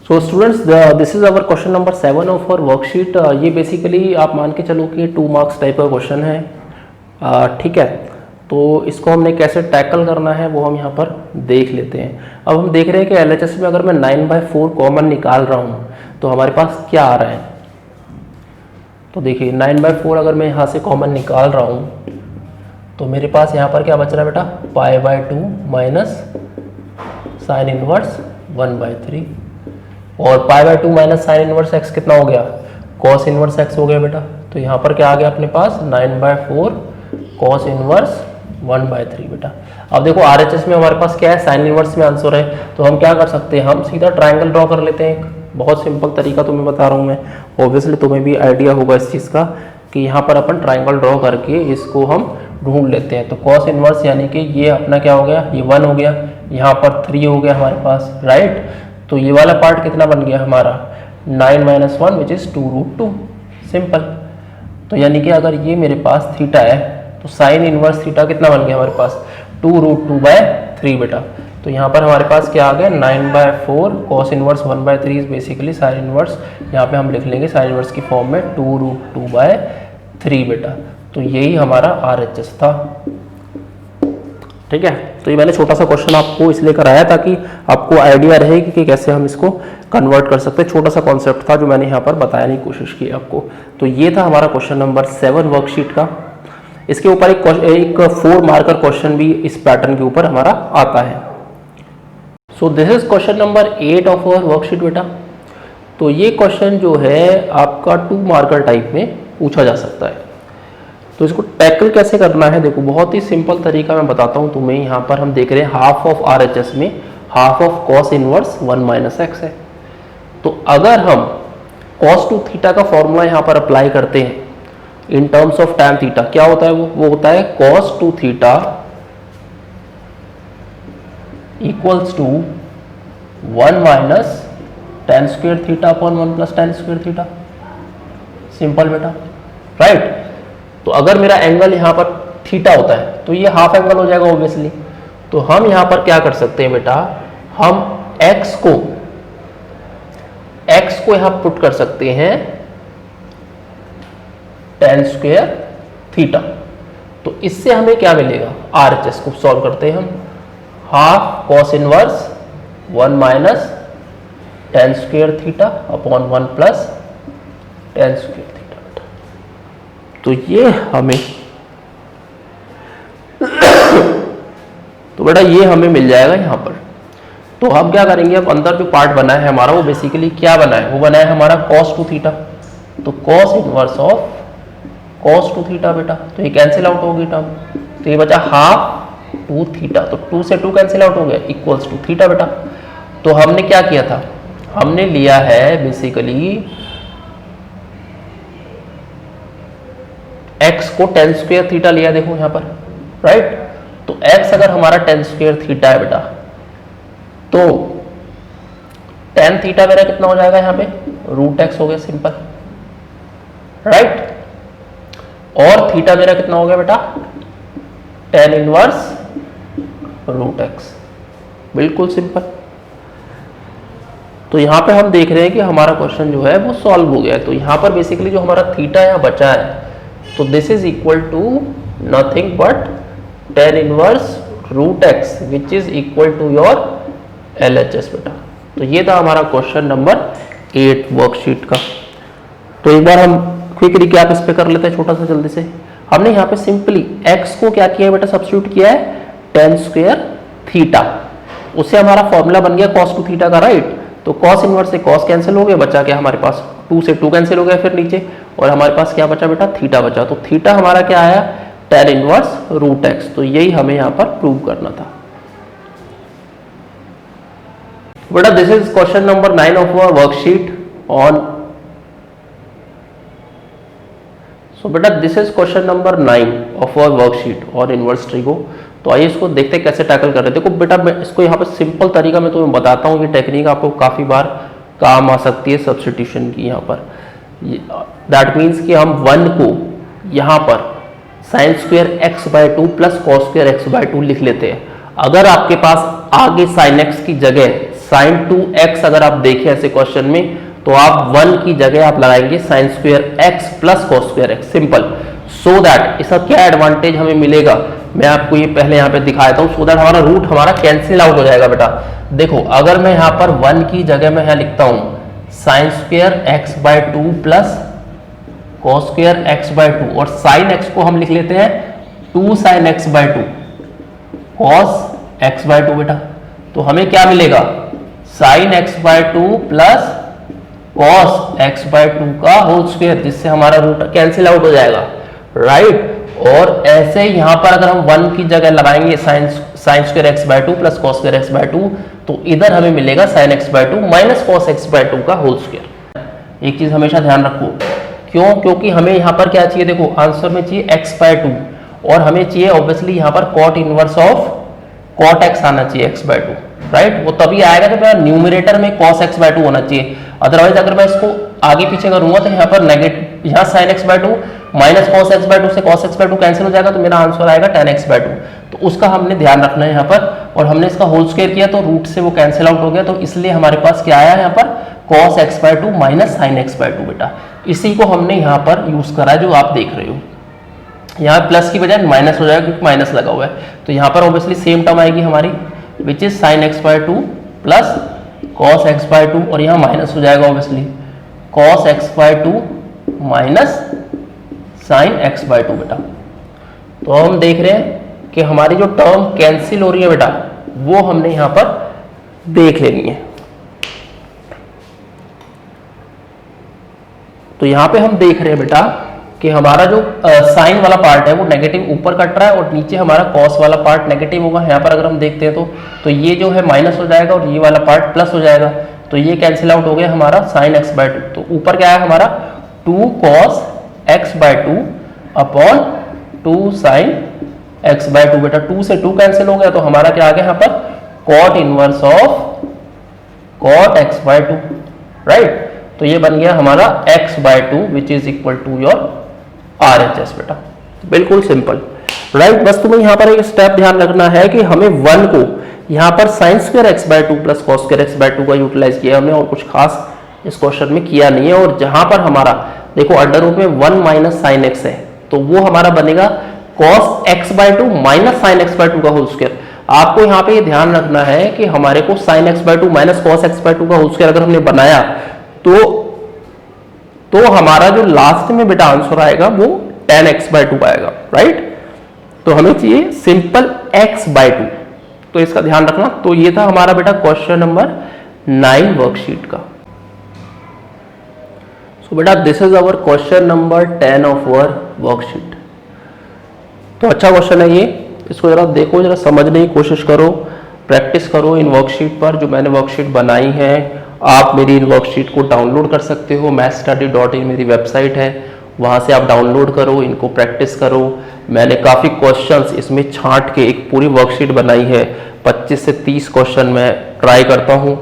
So students, this is our question number 7 of our worksheet. ये basically आप मान के चलो कि 2 मार्क्स टाइप का क्वेश्चन है, ठीक है। तो इसको हमने कैसे टैकल करना है वो हम यहाँ पर देख लेते हैं। अब हम देख रहे हैं कि LHS में अगर मैं 9/4 कॉमन निकाल रहा हूँ तो हमारे पास क्या आ रहा है। तो देखिए 9/4 अगर मैं यहाँ से कॉमन निकाल रहा हूँ तो मेरे पास यहाँ पर क्या बच रहा है बेटा, π/2 माइनस साइन इनवर्स 1/3, और π/2 माइनस साइन इनवर्स x कितना हो गया, कॉस इनवर्स x हो गया बेटा। तो यहाँ पर क्या आ गया अपने पास 9/4 कॉस इनवर्स 1/3 बेटा। अब देखो RHS में हमारे पास क्या है, साइन इनवर्स में आंसर है, तो हम क्या कर सकते हैं, हम सीधा ट्रायंगल ड्रॉ कर लेते हैं। बहुत सिंपल तरीका तुम्हें बता रहा हूँ मैं, ऑब्वियसली तुम्हें भी आइडिया होगा इस चीज़ का कि यहाँ पर अपन ट्रायंगल ड्रॉ करके इसको हम ढूंढ लेते हैं। तो कॉस इनवर्स यानी कि ये अपना क्या हो गया, ये 1 हो गया, यहाँ पर 3 हो गया हमारे पास, राइट। तो ये वाला पार्ट कितना बन गया हमारा 9 - 1 विच इज़ 2√2, सिंपल। तो यानी कि अगर ये मेरे पास थीटा है तो साइन इनवर्स थीटा कितना बन गया हमारे पास 2√2/3 बेटा। तो यहाँ पर हमारे पास क्या आ गया 9/4 cos inverse 1/3 is basically sine inverse, यहाँ पे हम लिख लेंगे साइन इनवर्स की फॉर्म में 2√2/3 बेटा। तो यही हमारा RHS था, ठीक है। तो ये मैंने छोटा सा क्वेश्चन आपको इसलिए कराया ताकि आपको आइडिया रहे कि कैसे हम इसको कन्वर्ट कर सकते हैं। छोटा सा कॉन्सेप्ट था जो मैंने यहाँ पर बताने की कोशिश की आपको। तो ये था हमारा क्वेश्चन नंबर 7 वर्कशीट का। इसके ऊपर एक 4 मार्कर क्वेश्चन भी इस पैटर्न के ऊपर हमारा आता है। So this is question number 8 of our worksheet बेटा। तो ये क्वेश्चन जो है आपका 2 मार्कर टाइप में पूछा जा सकता है। तो इसको टैकल कैसे करना है, देखो बहुत ही सिंपल तरीका मैं बताता हूँ तुम्हें। यहाँ पर हम देख रहे हैं हाफ ऑफ RHS में half of cos inverse 1 - x है। तो अगर हम cos 2 थीटा का फॉर्मूला यहाँ पर अप्लाई करते हैं in terms of tan theta, क्या होता है वो होता है cos 2 theta equals to 1 minus tan square theta upon 1 plus tan square theta, simple बेटा, राइट। तो अगर मेरा एंगल यहाँ पर थीटा होता है तो ये हाफ एंगल हो जाएगा ऑब्वियसली। तो हम यहाँ पर क्या कर सकते हैं बेटा, हम x को यहाँ पुट कर सकते हैं tan स्क्वायर थीटा। तो इससे हमें क्या मिलेगा, RHS को सॉल्व करते हैं हम, half cos inverse 1 minus tan square theta upon 1 plus tan square theta. तो ये हमें तो बेटा ये हमें मिल जाएगा यहाँ पर। तो हम क्या करेंगे, अब अंदर जो पार्ट बना है हमारा वो बेसिकली क्या बना है, वो बना है हमारा cos 2 थीटा। तो cos inverse of cos 2 theta बेटा, तो ये कैंसिल आउट होगी टर्म। तो ये बचा हाफ 2 थीटा, तो 2 से 2 कैंसिल आउट हो गया, इक्वल्स टू थीटा बेटा। तो हमने क्या किया था, हमने लिया है बेसिकली x को tan स्क्वायर थीटा लिया, देखो यहाँ पर, राइट। तो x अगर हमारा tan स्क्वायर थीटा है बेटा, तो tan थीटा मेरा कितना हो जाएगा यहाँ पे √x हो गया, सिंपल, राइट। और थीटा मेरा कितना हो गया बेटा tan इनवर्स √x, बिल्कुल सिंपल। तो यहाँ पे हम देख रहे हैं कि हमारा क्वेश्चन जो है वो सॉल्व हो गया है। तो यहाँ पर बेसिकली जो हमारा थीटा यहाँ बचा है, तो this is equal to nothing but tan inverse √x which is equal to your LHS बेटा। तो ये था हमारा क्वेश्चन नंबर 8 वर्कशीट का। तो एक बार हम क्विक रिकैप इस पे कर लेते हैं छोटा सा जल्दी से। हमने यहाँ पे सिंपली x को क्या किया है बेटा, सब्स्टिट्यूट किया है tan स्क्वायर थीटा, उससे हमारा फॉर्मूला बन गया cos 2 थीटा का, राइट। तो cos इनवर्स से cos कैंसिल हो गया, बचा क्या हमारे पास 2 से 2 कैंसिल हो गया फिर नीचे, और हमारे पास क्या बचा बेटा, थीटा बचा। तो थीटा हमारा क्या आया tan इनवर्स √x। तो यही हमें यहाँ पर प्रूव करना था बेटा। This is question number 9 of our worksheet on. So बेटा this is question number 9 of our worksheet on inverse trigo. तो आइए इसको देखते हैं कैसे टैकल कर रहे हैं। देखो बेटा मैं इसको यहाँ पर सिंपल तरीका में तुम्हें बताता हूँ, ये टेक्निक आपको काफ़ी बार काम आ सकती है सब्स्टिट्यूशन की। यहाँ पर दैट मीन्स कि हम 1 को यहाँ पर sine square x/2 plus cos square x/2 लिख लेते हैं। अगर आपके पास आगे साइन x की जगह साइन 2x अगर आप देखें ऐसे क्वेश्चन में तो आप 1 की जगह आप लगाएंगे sine square x plus cos square x, simple. So that इसका क्या एडवांटेज हमें मिलेगा, मैं आपको ये पहले यहाँ पे दिखा देता हूँ। सो दैट हमारा रूट हमारा कैंसिल आउट हो जाएगा बेटा। देखो अगर मैं यहाँ पर 1 की जगह मैं यहाँ लिखता हूँ sine square X by 2 plus cos square X by 2 और साइन एक्स को हम लिख लेते हैं 2 sine X by 2 cos X by 2 बेटा। तो हमें क्या मिलेगा sine X by 2 plus cos X by 2 का होल स्क्वायर, जिससे हमारा रूट कैंसिल आउट हो जाएगा, राइट। और ऐसे यहाँ पर अगर हम 1 की जगह लगाएंगे sine square X by 2 plus cos square X by 2 तो इधर हमें मिलेगा sine X by 2 minus cos X by 2 का होल स्क्वायर। एक चीज हमेशा ध्यान रखो, क्यों, क्योंकि हमें यहाँ पर क्या चाहिए, देखो आंसर में चाहिए एक्स बाय 2 और हमें चाहिए ऑब्वियसली यहाँ पर cot inverse of cot X आना चाहिए एक्स बाय 2, राइट। वो तभी आएगा जब मेरा न्यूमरेटर में कॉस एक्स बाय 2 होना चाहिए। अदरवाइज अगर मैं इसको आगे पीछे करूंगा तो यहाँ पर नेगेटिव, यहाँ sine X by 2 minus cos X by 2 से कॉस एक्स बाय 2 कैंसिल हो जाएगा तो मेरा आंसर आएगा tan x बाय 2। तो उसका हमने ध्यान रखना है यहाँ पर, और हमने इसका होल स्क्वायर किया तो रूट से वो कैंसिल आउट हो गया, तो इसलिए हमारे पास क्या आया यहाँ पर cos x by 2 minus sine X by 2 बेटा। इसी को हमने यहाँ पर यूज करा है जो आप देख रहे हो। यहाँ प्लस की बजाय माइनस हो जाएगा क्योंकि माइनस लगा हुआ है, तो यहाँ पर ऑब्वियसली सेम टर्म आएगी हमारी which is sine X by 2 plus cos X by 2 और यहाँ माइनस हो जाएगा obviously cos X by 2 minus sine X by 2 बेटा। तो हम देख रहे हैं कि हमारी जो टर्म कैंसिल हो रही है बेटा वो हमने यहां पर देख लेनी है। तो यहां पे हम देख रहे हैं बेटा कि हमारा जो साइन वाला पार्ट है वो नेगेटिव ऊपर कट रहा है और नीचे हमारा कॉस वाला पार्ट नेगेटिव होगा। यहाँ पर अगर हम देखते हैं तो ये जो है माइनस हो जाएगा और ये वाला पार्ट प्लस हो जाएगा, तो ये कैंसिल आउट हो गया हमारा साइन एक्स बाय 2। तो ऊपर क्या है हमारा 2 cos X by 2 upon 2 sine X by 2 बेटा। 2 से 2 कैंसिल हो गया तो हमारा क्या आ गया यहाँ पर cot inverse of cot X by 2, right. तो ये बन गया हमारा x by 2 which is equal to your RHS बेटा। बिल्कुल सिंपल, राइट। बस तुम्हें यहाँ पर एक स्टेप ध्यान रखना है कि हमें 1 को यहाँ पर sine square X by 2 plus cos square X by 2 का यूटिलाइज किया हमने, और कुछ खास इस क्वेश्चन में किया नहीं है। और जहां पर हमारा देखो अंडर रूट में 1 माइनस साइन एक्स है तो वो हमारा बनेगा cos X by 2 minus sine X by 2 का होल स्क्वायर। आपको यहाँ पे ये ध्यान रखना है कि हमारे को sine X by 2 minus cos X by 2 का होल स्क्वायर अगर हमने बनाया तो हमारा जो लास्ट में बेटा आंसर आएगा वो tan x बाय 2 आएगा, राइट। तो हमें चाहिए सिंपल x बाय 2, तो इसका ध्यान रखना। तो ये था हमारा बेटा क्वेश्चन नंबर 9 वर्कशीट का। सो बेटा this is our question number 10 of our worksheet. तो अच्छा क्वेश्चन है ये, इसको जरा देखो, जरा समझने की कोशिश करो, प्रैक्टिस करो इन वर्कशीट पर जो मैंने वर्कशीट बनाई है। आप मेरी इन वर्कशीट को डाउनलोड कर सकते हो, mathstudy.in मेरी वेबसाइट है, वहाँ से आप डाउनलोड करो, इनको प्रैक्टिस करो। मैंने काफ़ी क्वेश्चंस इसमें छांट के एक पूरी वर्कशीट बनाई है। 25 से 30 क्वेश्चन मैं ट्राई करता हूँ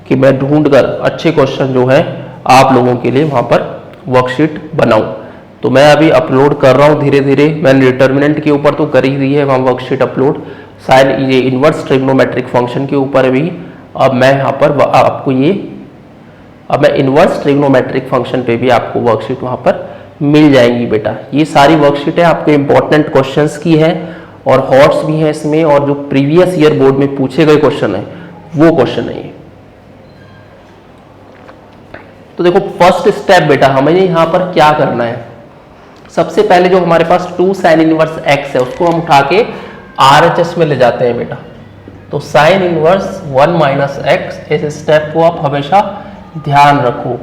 कि मैं ढूंढकर अच्छे क्वेश्चन जो है आप लोगों के लिए वहाँ पर वर्कशीट बनाऊँ। तो मैं अभी अपलोड कर रहा हूँ धीरे धीरे। मैंने डिटर्मिनेंट के ऊपर तो कर ही दी है वहाँ वर्कशीट अपलोड, शायद ये इन्वर्स ट्रिग्नोमेट्रिक फंक्शन के ऊपर भी अब मैं यहाँ पर आपको अब मैं इन्वर्स ट्रिग्नोमेट्रिक फंक्शन पे भी आपको वर्कशीट वहाँ पर मिल जाएंगी बेटा। ये सारी वर्कशीटें आपके इंपॉर्टेंट क्वेश्चंस की है और हॉट्स भी हैं इसमें, और जो प्रीवियस ईयर बोर्ड में पूछे गए क्वेश्चन है वो क्वेश्चन है ये। तो देखो फर्स्ट स्टेप बेटा हमें यहाँ पर क्या करना है। सबसे पहले जो हमारे पास 2 साइन इनवर्स x है उसको हम उठा के RHS में ले जाते हैं बेटा। तो साइन इनवर्स 1 माइनस एक्स, इस स्टेप को आप हमेशा ध्यान रखो,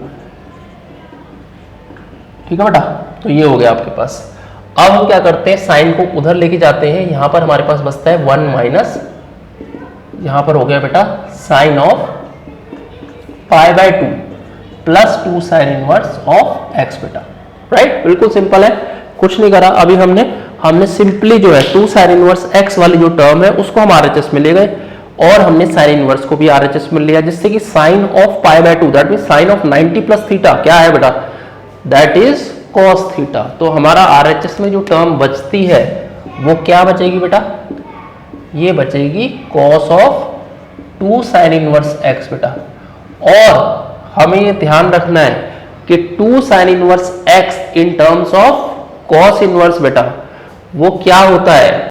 ठीक है बेटा। तो ये हो गया आपके पास। अब हम क्या करते हैं, साइन को उधर लेके जाते हैं, यहां पर हमारे पास बचता है 1 माइनस, यहां पर हो गया बेटा sine of pi by 2 plus 2 sine inverse of X बेटा, राइट। बिल्कुल सिंपल है, कुछ नहीं करा अभी हमने सिंपली जो है 2 साइन इनवर्स x वाली जो टर्म है उसको हम RHS में ले गए और हमने साइन इनवर्स को भी RHS में लिया, जिससे कि sine of pi by 2 that mean sine of 90 plus theta क्या है बेटा, दैट इज cos थीटा। तो हमारा RHS में जो टर्म बचती है वो क्या बचेगी बेटा, ये बचेगी cos of 2 sine inverse x बेटा। और हमें ये ध्यान रखना है कि 2 sine inverse x in terms of cos inverse बेटा वो क्या होता है,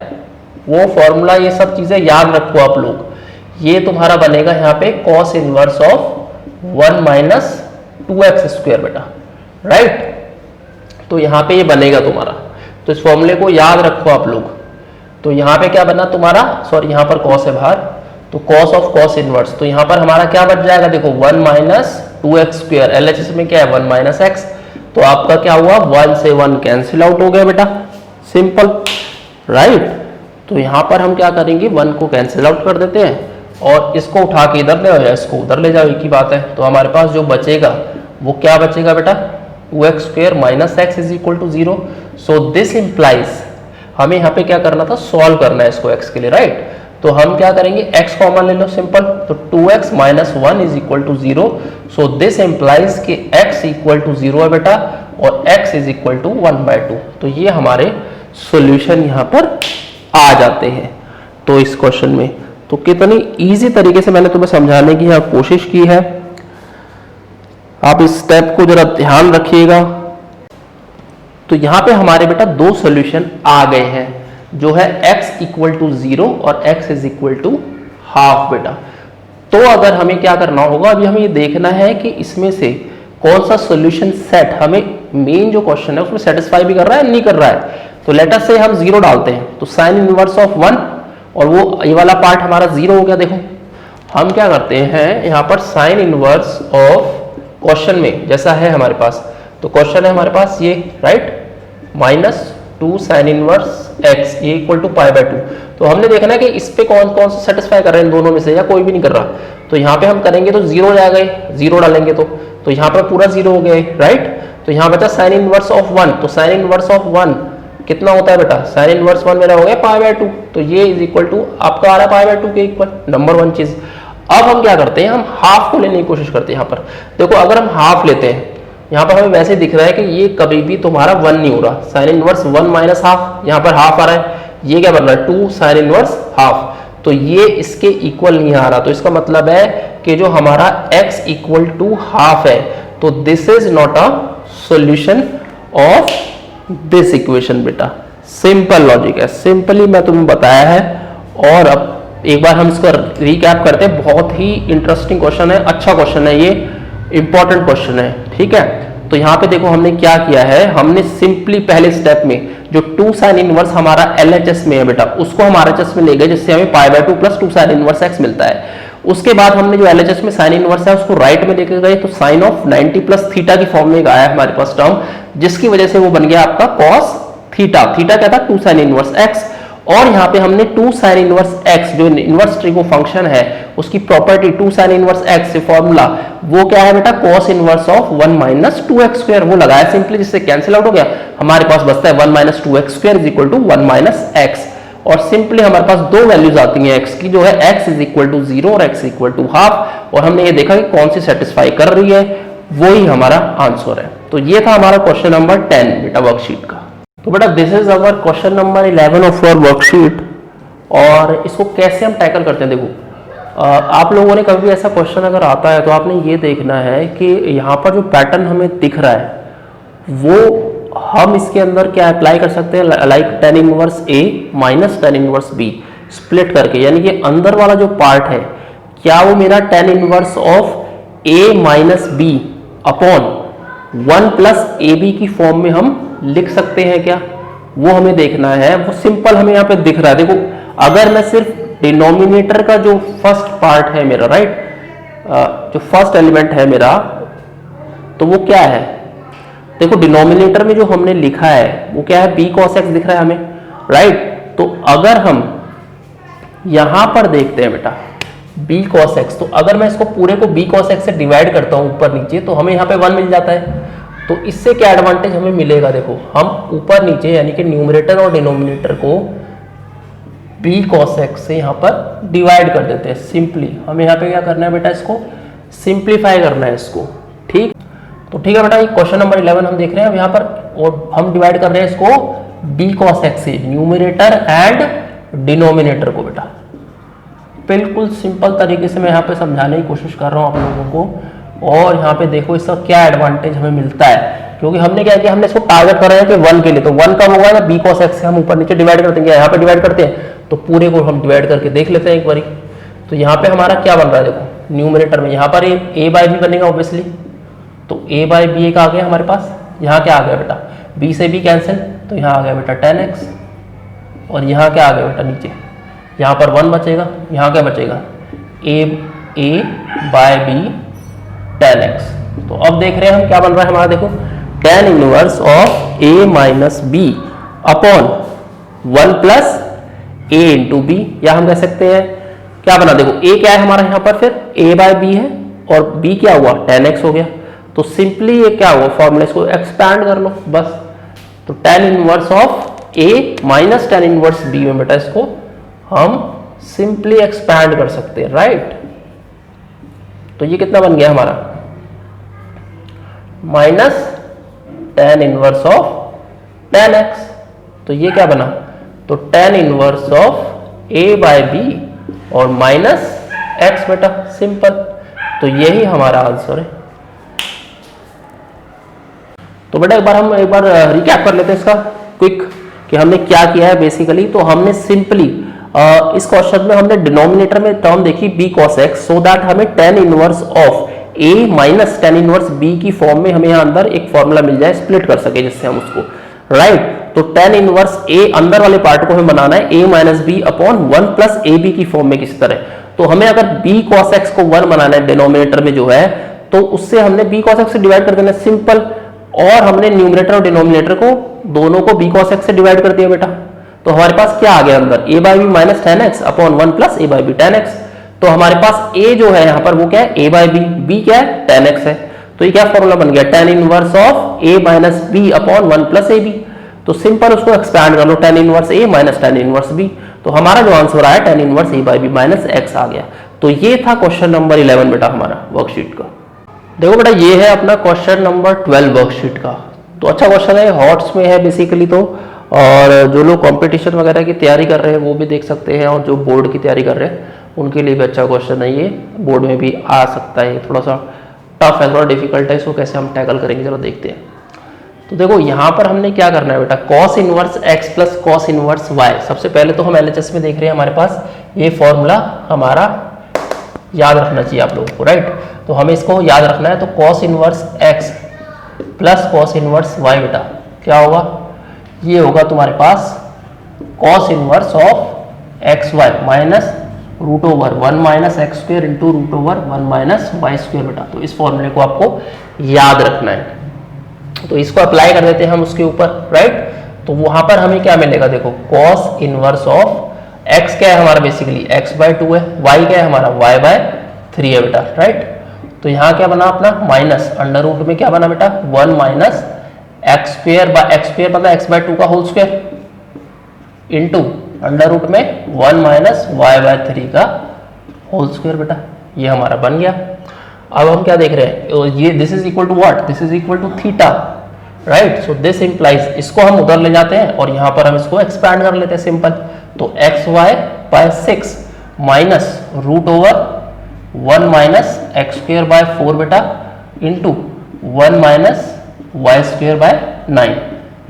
वो फॉर्मूला, ये सब चीजें याद रखो आप लोग। ये तुम्हारा बनेगा यहाँ पे cos inverse of 1 minus 2x square बेटा, राइट। तो यहाँ पे ये बनेगा तुम्हारा, तो इस फॉर्मूले को याद रखो आप लोग। तो यहाँ पे क्या बना तुम्हारा, सॉरी यहाँ पर कॉस है बाहर, तो कॉस ऑफ कॉस इनवर्स, तो यहाँ पर हमारा क्या बच जाएगा, देखो 1 माइनस 2x स्क्वायर, LHS में क्या है 1 माइनस x, तो आपका क्या हुआ 1 से 1 कैंसिल आउट हो गया बेटा, सिंपल, राइट। तो यहाँ पर हम क्या करेंगे, 1 को कैंसिल आउट कर देते हैं और इसको उठा के इधर ले आओ या इसको उधर ले जाओ, एक ही बात है। तो हमारे पास जो बचेगा वो क्या बचेगा बेटा, 2x square minus x is equal to 0। So this implies, हमें यहाँ पे क्या करना था, सॉल्व करना है इसको x के लिए, राइट। तो हम क्या करेंगे, x कॉमन ले लो, सिंपल, तो 2x minus 1 is equal to 0। So this implies कि x इक्वल टू 0 है बेटा और x इज इक्वल टू 1/2। तो ये हमारे सॉल्यूशन यहाँ पर आ जाते हैं। तो इस क्वेश्चन में तो कितनी इजी तरीके से मैंने तुम्हें समझाने की यहाँ कोशिश की है, आप इस स्टेप को जरा ध्यान रखिएगा। तो यहाँ पे हमारे बेटा दो सॉल्यूशन आ गए हैं, जो है x इक्वल टू 0 और x is equal to half बेटा। तो अगर हमें क्या करना होगा, अभी हमें ये देखना है कि इसमें से कौन सा सॉल्यूशन सेट हमें मेन जो क्वेश्चन है उसमें सेटिस्फाई भी कर रहा है नहीं कर रहा है। तो लेट अस से हम 0 डालते हैं, तो साइन इनवर्स ऑफ 1 और वो ये वाला पार्ट हमारा 0 हो गया। देखो हम क्या करते हैं, यहाँ पर साइन इनवर्स ऑफ क्वेश्चन में जैसा है हमारे पास, तो क्वेश्चन है हमारे पास ये, right, minus 2 sine inverse x ये इक्वल टू π/2। तो हमने देखना है कि इस पे कौन कौन सा सेटिस्फाई कर रहे हैं, इन दोनों में से या कोई भी नहीं कर रहा। तो यहाँ पे हम करेंगे तो 0 जाएगा, 0 डालेंगे तो यहाँ पर पूरा 0 हो गया, राइट। तो यहाँ बचा साइन इनवर्स ऑफ 1, तो साइन इनवर्स ऑफ 1 कितना होता है बेटा, साइन इनवर्स 1 मेरा हो गया π/2, तो ये इज इक्वल टू आपका आ रहा है π/2 के इक्वल, नंबर 1 चीज। अब हम क्या करते हैं, हम हाफ को लेने की कोशिश करते हैं। यहाँ पर देखो अगर हम हाफ लेते हैं, यहाँ पर हमें वैसे दिख रहा है कि ये कभी भी तुम्हारा 1 नहीं हो रहा, साइन इनवर्स 1 माइनस हाफ, यहाँ पर हाफ आ रहा है, ये क्या बन रहा है 2 साइन इनवर्स हाफ, तो ये इसके इक्वल नहीं आ रहा। तो इसका मतलब है कि जो हमारा x इक्वल टू हाफ है, तो this is not a solution of this equation बेटा। सिंपल लॉजिक है, सिंपली मैं तुम्हें बताया है। और अब एक बार हम इसको रिकैप करते हैं, बहुत ही इंटरेस्टिंग क्वेश्चन है, अच्छा क्वेश्चन है, ये इंपॉर्टेंट क्वेश्चन है, ठीक है। तो यहाँ पे देखो हमने क्या किया है, हमने सिंपली पहले स्टेप में जो 2 साइन इनवर्स हमारा LHS में है बेटा, उसको हम RHS में ले गए, जिससे हमें π/2 प्लस 2 साइन इनवर्स x मिलता है। उसके बाद हमने जो LHS में साइन इनवर्स है उसको राइट में लेके गए, तो साइन ऑफ 90 प्लस थीटा की फॉर्म में आया हमारे पास टर्म, जिसकी वजह से वो बन गया आपका कॉस थीटा। थीटा क्या था, 2 साइन इनवर्स x। और यहाँ पे हमने 2 साइन इनवर्स x जो इनवर्स ट्रिगो फंक्शन है उसकी प्रॉपर्टी 2 साइन इनवर्स x से फॉर्मूला वो क्या है बेटा, cos inverse of 1 minus 2x square, वो लगाया सिंपली, जिससे कैंसिल आउट हो गया। हमारे पास बचता है 1 minus 2x square is equal to 1 minus x। और सिंपली हमारे पास दो वैल्यूज आती हैं x की, जो है x इज इक्वल टू 0 और x इक्वल टू हाफ। और हमने ये देखा कि कौन सी सेटिस्फाई कर रही है, वो ही हमारा आंसर है। तो ये था हमारा क्वेश्चन नंबर 10 बेटा वर्कशीट का। तो बेटा this is our question number 11 of our worksheet. और इसको कैसे हम टैकल करते हैं, देखो आप लोगों ने कभी ऐसा क्वेश्चन अगर आता है तो आपने ये देखना है कि यहाँ पर जो पैटर्न हमें दिख रहा है वो हम इसके अंदर क्या अप्लाई कर सकते हैं, like tan inverse a minus tan inverse b split करके, यानी कि अंदर वाला जो पार्ट है क्या वो मेरा tan inverse of a minus b upon 1 plus ab की फॉर्म में हम लिख सकते हैं क्या, वो हमें देखना है। वो सिंपल हमें यहाँ पे दिख रहा है। देखो अगर मैं सिर्फ डिनोमिनेटर का जो फर्स्ट पार्ट है मेरा, राइट, जो फर्स्ट एलिमेंट है मेरा, तो वो क्या है, देखो डिनोमिनेटर में जो हमने लिखा है वो क्या है, b cos x दिख रहा है हमें, राइट। तो अगर हम यहां पर देखते हैं बेटा b cos x, तो अगर मैं इसको पूरे को b cos x से डिवाइड करता हूं ऊपर नीचे, तो हमें यहाँ पे 1 मिल जाता है। तो इससे क्या एडवांटेज हमें मिलेगा, देखो हम ऊपर नीचे यानी कि न्यूमरेटर और डिनोमिनेटर को b cos x से यहाँ पर डिवाइड कर देते हैं सिंपली। हमें यहाँ पे क्या करना है बेटा, इसको सिंप्लीफाई करना है इसको, ठीक। तो ठीक है बेटा, ये क्वेश्चन नंबर 11 हम देख रहे हैं अब यहाँ पर, और हम डिवाइड कर रहे हैं इसको b cos x से, न्यूमरेटर एंड डिनोमिनेटर को बेटा, बिल्कुल सिंपल तरीके से मैं यहाँ पे समझाने की कोशिश कर रहा हूँ आप लोगों को। और यहाँ पे देखो इसका क्या एडवांटेज हमें मिलता है, क्योंकि हमने क्या किया, हमने इसको टारगेट कर रहे हैं कि 1 के लिए, तो 1 कब होगा ना, बी कॉस एक्स से हम ऊपर नीचे डिवाइड कर देंगे, यहाँ पे डिवाइड करते हैं तो पूरे को हम डिवाइड करके देख लेते हैं एक बारी। तो यहाँ पे हमारा क्या बन रहा है, देखो न्यूमरेटर में यहाँ पर ए बाई बी बनेगा ऑब्वियसली, तो ए बाई बी एक आ गया हमारे पास। यहाँ क्या आ गया बेटा, बी से बी कैंसिल, तो यहाँ आ गया बेटा 10x, और यहाँ क्या आ गया बेटा नीचे, यहाँ पर 1 बचेगा, यहाँ क्या बचेगा, ए बाय बी 10x। तो अब देख रहे हैं हम क्या बन रहा है हमारा, देखो tan inverse of a minus B upon 1 plus a into B, या हम कह सकते हैं क्या बना, देखो a क्या है हमारा यहाँ पर, फिर a बाय बी है और b क्या हुआ 10x हो गया। तो सिंपली ये क्या हुआ, फॉर्मूला इसको एक्सपैंड कर लो बस। तो tan inverse of a minus tan inverse b में बेटा इसको हम सिंपली एक्सपैंड कर सकते हैं, राइट। तो ये कितना बन गया हमारा, minus tan inverse of tan x। तो ये क्या बना, तो tan inverse of a by B और माइनस x बेटा, सिंपल। तो यही हमारा आंसर है। तो बेटा एक बार रिकैप कर लेते हैं इसका क्विक कि हमने क्या किया है बेसिकली। तो हमने सिंपली इस क्वेश्चन में हमने डिनोमिनेटर में टर्म देखी b cos x, so that हमें tan inverse of a minus tan inverse b की फॉर्म में हमें यहाँ अंदर एक फॉर्मूला मिल जाए, स्प्लिट कर सके जिससे हम उसको, राइट। तो tan इनवर्स a अंदर वाले पार्ट को हमें बनाना है a minus B upon 1 plus A B की फॉर्म में किसी तरह। तो हमें अगर b cos x को 1 बनाना है डिनोमिनेटर में जो है, तो उससे हमने b cos x से डिवाइड कर देना सिंपल, और हमने न्यूमरेटर और डिनोमिनेटर को दोनों को b cos x से डिवाइड कर दिया बेटा। तो हमारे पास क्या आ गया अंदर, a by B minus 10x upon 1 plus A by B 10x। तो हमारे पास a जो है यहाँ पर वो क्या है, a बाई बी, b क्या है 10x है। तो ये क्या फॉर्मूला बन गया, tan inverse of a minus B upon 1 plus A B. तो सिंपल उसको एक्सपैंड कर लो, tan inverse a minus tan inverse b। तो हमारा जो आंसर आया tan inverse a by B minus x आ गया। तो ये था क्वेश्चन नंबर 11 बेटा हमारा वर्कशीट का। देखो बेटा ये है अपना क्वेश्चन नंबर 12 वर्कशीट का। तो अच्छा क्वेश्चन है, हॉट्स में है बेसिकली। तो और जो लोग कंपटीशन वगैरह की तैयारी कर रहे हैं वो भी देख सकते हैं, और जो बोर्ड की तैयारी कर रहे हैं उनके लिए भी अच्छा क्वेश्चन है ये, बोर्ड में भी आ सकता है। थोड़ा सा टफ है, थोड़ा डिफिकल्ट है, इसको कैसे हम टैकल करेंगे चलो देखते हैं। तो देखो यहाँ पर हमने क्या करना है बेटा, cos inverse x plus cos inverse Y. सबसे पहले तो हम एलएचएस में देख रहे हैं, हमारे पास ये फॉर्मूला हमारा याद रखना चाहिए आप लोगों को, राइट। तो हमें इसको याद रखना है। तो cos inverse x plus cos inverse Y बेटा क्या होगा, ये होगा तुम्हारे पास cos inverse of x Y minus root over 1 minus x square into root over 1 minus Y square बेटा। तो इस फॉर्मूले को आपको याद रखना है। तो इसको अप्लाई कर देते हैं हम उसके ऊपर, राइट। तो वहां पर हमें क्या मिलेगा, देखो कॉस इनवर्स ऑफ x क्या है हमारा, बेसिकली x बाय 2 है, y क्या है हमारा y बाय 3 है बेटा, राइट। तो यहाँ क्या बना अपना माइनस अंडर रूट में क्या बना बेटा 1 minus x square by X square मतलब x बाय 2 का whole square into under root में 1 माइनस y बाय 3 का होल स्क्वेयर बेटा। ये हमारा बन गया। अब हम क्या देख रहे हैं, ये this is equal to what, this is equal to theta, right. So this implies, इसको हम उधर ले जाते हैं और यहाँ पर हम इसको एक्सपैंड कर लेते हैं सिंपल। तो X Y by 6 minus root over 1 minus x square by 4 बेटा into 1 minus Y square by 9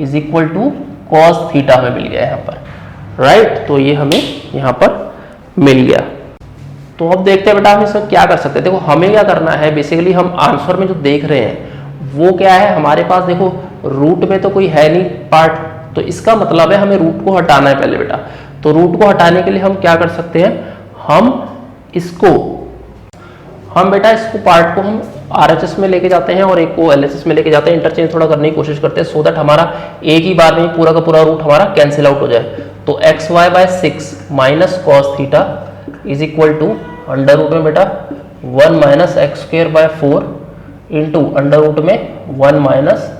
is equal to cos theta हमें मिल गया यहाँ पर, राइट। तो ये हमें यहाँ पर मिल गया। तो अब देखते हैं बेटा हम इसमें क्या कर सकते हैं। देखो हमें क्या करना है, बेसिकली हम आंसर में जो देख रहे हैं वो क्या है, हमारे पास देखो रूट में तो कोई है नहीं पार्ट, तो इसका मतलब है हमें रूट को हटाना है पहले बेटा। तो रूट को हटाने के लिए हम क्या कर सकते हैं, हम बेटा इसको पार्ट को हम RHS में लेके जाते हैं और एक को LHS में लेके जाते हैं, इंटरचेंज थोड़ा करने की कोशिश करते हैं सो दैट हमारा एक ही बार में पूरा का पूरा रूट हमारा कैंसिल आउट हो जाए। तो X Y by 6 minus cos theta is equal to under root में बेटा 1 minus x square by 4 into under root में 1 माइनस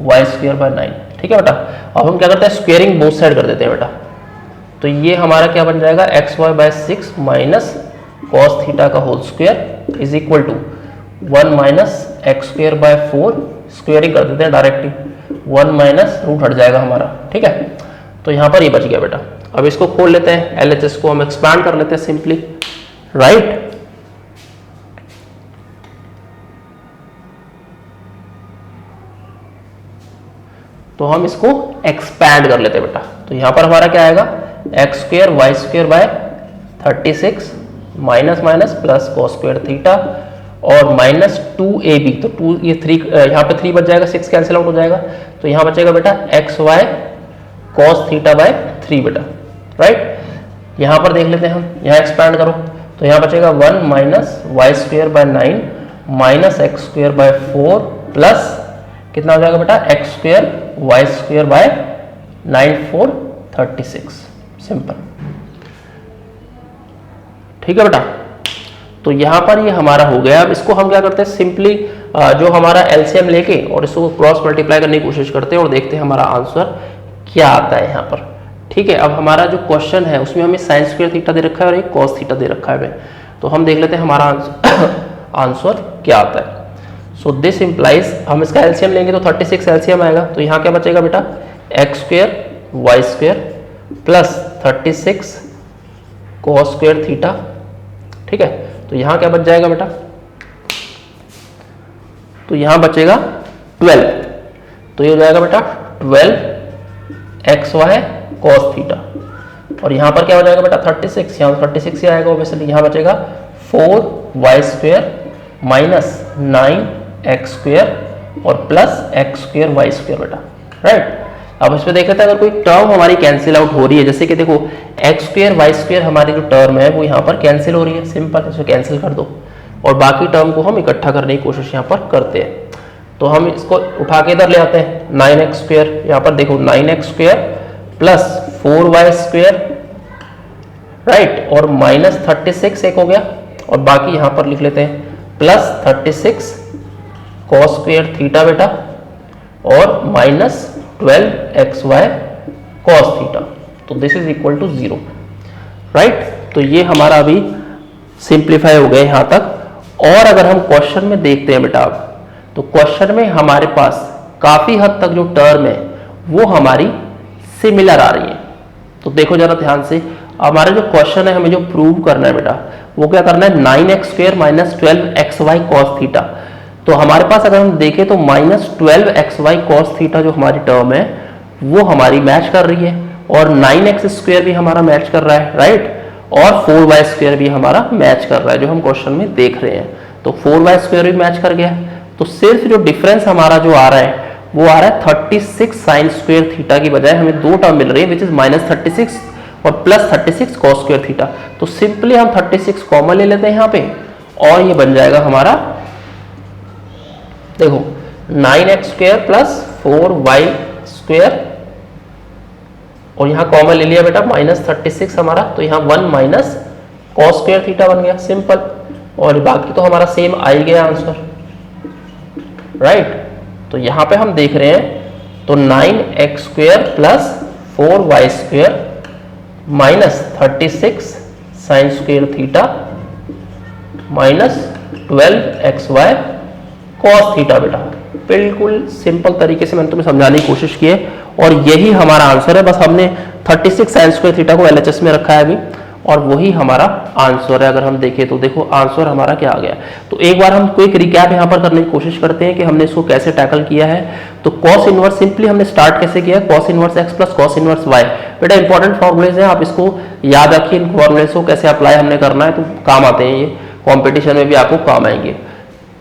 वाई स्क्वेयर बाय 9, ठीक है बेटा। अब हम क्या करते हैं, स्क्वेयरिंग बोथ साइड कर देते हैं बेटा। तो ये हमारा क्या बन जाएगा, x Y by 6 minus cos theta का whole square is equal to 1 minus x square by 4, squaring कर देते हैं डायरेक्टली, 1 माइनस रूट हट जाएगा हमारा, ठीक है। तो यहाँ पर ये बच गया बेटा। अब इसको खोल लेते हैं, LHS को हम एक्सपैंड कर लेते हैं सिंपली, राइट। तो हम इसको एक्सपैंड कर लेते हैं बेटा। तो यहां पर हमारा क्या आएगा, X square Y square by 36 minus minus plus cos square theta और माइनस 2ab। तो 2 ये 3 यहाँ पे 3 बच जाएगा, 6 कैंसिल आउट हो जाएगा। तो यहाँ बचेगा बेटा X Y cos theta by 3 बेटा, राइट। यहाँ पर देख लेते हैं हम, यहाँ एक्सपैंड करो तो यहाँ बचेगा 1 minus Y square by 9 minus x square by 4 plus कितना हो जाएगा बेटा X square Y square by 9 4 36। Simple, ठीक है बेटा। तो यहां पर ये हमारा हो गया। अब इसको हम क्या करते हैं, सिंपली जो हमारा एलसीएम लेके और इसको क्रॉस मल्टीप्लाई करने की कोशिश करते हैं और देखते हैं हमारा आंसर क्या आता है यहाँ पर। ठीक है, अब हमारा जो क्वेश्चन है उसमें हमें साइन स्क्वायर थीटा दे रखा है और एक कॉस थीटा दे रखा है। तो हम देख लेते हैं हमारा आंसर क्या आता है। सो दिस इंप्लाइज, हम इसका एलसीएम लेंगे तो 36 एलसीएम आएगा। तो यहाँ क्या बचेगा बेटा, X square Y square plus 36 cos square theta. ठीक है, तो यहाँ क्या बच जाएगा बेटा, तो यहाँ बचेगा 12। तो ये हो जाएगा बेटा 12 एक्स वाई कॉस थीटा और यहाँ पर क्या हो जाएगा बेटा 36, यहाँ 36 ही आएगा ऑब्वियसली। यहाँ बचेगा 4 y square minus 9 x square और plus x square Y square बेटा, राइट। अब इसमें देख लेते हैं अगर कोई टर्म हमारी कैंसिल आउट हो रही है, जैसे कि देखो एक्स स्क्वेयर वाई स्क्वेयर हमारी जो टर्म है वो यहाँ पर कैंसिल हो रही है, सिंपल इसको कैंसिल कर दो और बाकी टर्म को हम इकट्ठा करने की कोशिश यहाँ पर करते हैं। तो हम इसको उठा के इधर ले आते हैं, 9x स्क्वेयर, यहाँ पर देखो 9x square plus 4y square, right, और माइनस 36 एक हो गया और बाकी यहाँ पर लिख लेते हैं प्लस 36 कॉस स्क्वेयर थीटा बेटा और माइनस 12xy कॉस थीटा। तो this is equal to 0, right. तो ये हमारा अभी सिंप्लीफाई हो गया यहाँ तक। और अगर हम क्वेश्चन में देखते हैं बेटा अब, तो क्वेश्चन में हमारे पास काफी हद तक जो टर्म है वो हमारी सिमिलर आ रही है। तो देखो जरा ध्यान से, हमारा जो क्वेश्चन है हमें जो प्रूव करना है बेटा वो क्या करना है, 9x square minus 12xy cos theta. तो हमारे पास अगर हम देखें तो माइनस 12xy कॉस थीटा जो हमारी टर्म है वो हमारी मैच कर रही है और 9x स्क्वेयर भी हमारा मैच कर रहा है, राइट, और 4y स्क्वेयर भी हमारा मैच कर रहा है जो हम क्वेश्चन में देख रहे हैं। तो 4y स्क्वेयर भी मैच कर गया। तो सिर्फ जो डिफरेंस हमारा जो आ रहा है वो आ रहा है 36 साइन स्क्वेयर थीटा की बजाय हमें दो टर्म मिल रही है, विच इज माइनस 36 और प्लस 36 कॉस स्क्वेयर थीटा। तो सिंपली हम 36 कॉमन ले लेते हैं यहाँ पे और ये बन जाएगा हमारा, देखो 9x square plus 4y square और यहाँ कॉमन ले लिया बेटा माइनस 36 हमारा, तो यहाँ 1 माइनस कॉस स्क्वेयर थीटा बन गया, सिंपल। और बाकी तो हमारा सेम आ ही गया आंसर, राइट। तो यहाँ पे हम देख रहे हैं तो 9x square plus 4y square minus 36 sine square theta minus 12xy cos theta बेटा। बिल्कुल सिंपल तरीके से मैंने तुम्हें समझाने की कोशिश की है और यही हमारा आंसर है। बस हमने 36 साइन स्क्वायर थीटा को एलएचएस में रखा है अभी और वही हमारा आंसर है। अगर हम देखें तो देखो आंसर हमारा क्या आ गया। तो एक बार हम क्विक रिकैप यहाँ पर करने की कोशिश करते हैं कि हमने इसको कैसे टैकल किया है। तो कॉस इनवर्स सिंपली हमने स्टार्ट कैसे किया, cos inverse x plus cos inverse Y. बेटा इंपॉर्टेंट फॉर्मूलेज हैं, आप इसको याद रखिए। इन फॉर्मूलेज को कैसे अप्लाई हमने करना है तो काम आते हैं, ये कॉम्पिटिशन में भी आपको काम आएंगे।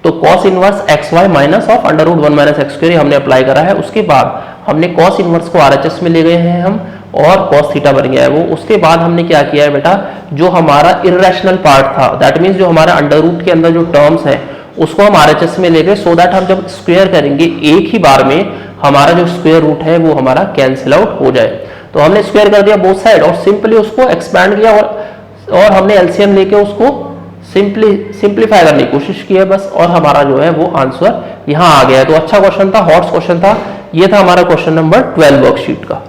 तो cos inverse X Y minus of under root 1 minus X square हमने अप्लाई करा है। उसके बाद हमने कॉस इनवर्स को आरएचएस में ले गए हैं हम और कॉस थीटा बन गया है वो। उसके बाद हमने क्या किया है बेटा, जो हमारा इर्रेशनल पार्ट था, दैट मीन्स जो हमारा अंडर रूट के अंदर जो टर्म्स है उसको हम आरएचएस में ले गए, सो दैट हम जब स्क्वायर करेंगे एक ही बार में हमारा जो स्क्वायर रूट है वो हमारा कैंसिल आउट हो जाए। तो हमने स्क्वायर कर दिया बोथ साइड और सिंपली उसको एक्सपैंड किया और हमने एलसीएम लेके उसको सिंप्लीफाई करने की कोशिश की है बस, और हमारा जो है वो आंसर यहाँ आ गया है। तो अच्छा क्वेश्चन था, हॉट क्वेश्चन था। ये था हमारा क्वेश्चन नंबर 12 वर्कशीट का।